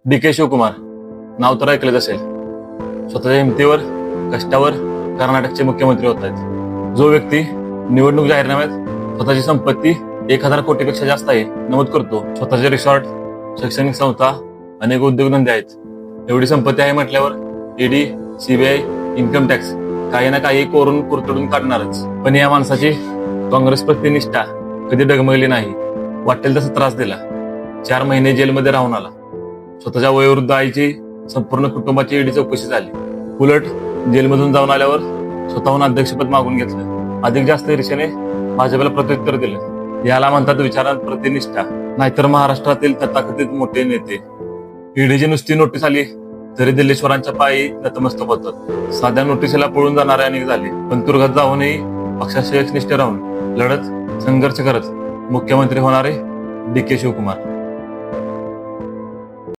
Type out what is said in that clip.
DK. Shivakumar नाव तर ऐकलंच असेल. स्वतःच्या हिमतीवर कष्टावर कर्नाटकचे मुख्यमंत्री होत आहेत. जो व्यक्ती निवडणूक जाहीरनाम्यात स्वतःची संपत्ती 1,000 कोटीपेक्षा जास्त आहे नमूद करतो. स्वतःचे रिसॉर्ट, शैक्षणिक संस्था, अनेक उद्योगधंदे आहेत. एवढी संपत्ती आहे म्हटल्यावर ईडी, सीबीआय, इन्कम टॅक्स काही ना काही कोरून कुरतडून काढणारच. पण या माणसाची काँग्रेस प्रती निष्ठा कधी डगमगली नाही. वाटेल तसा त्रास दिला. 4 महिने जेलमध्ये राहून आला. स्वतःच्या वयोवृद्ध आईची संपूर्ण कुटुंबाची ईडी चौकशी झाली. उलट जेलमधून जाऊन आल्यावर स्वतःहून अध्यक्षपद मागून घेतलं. अधिक जास्त ईर्षेने भाजपला प्रत्युत्तर दिलं. याला म्हणतात विचारांप्रती निष्ठा, नाहीतर महाराष्ट्रातील तथाकथित मोठे नेते. ईडीची नुसती नोटीस आली तरी दिल्लीश्वरांच्या पायी नतमस्तक होतात. साध्या नोटीसीला पळून जाणारे अनेक झाले. पण तुरुंगात जाऊनही पक्षाशी एकनिष्ठ राहून लढत संघर्ष करत मुख्यमंत्री होणारे डी.के. शिवकुमार.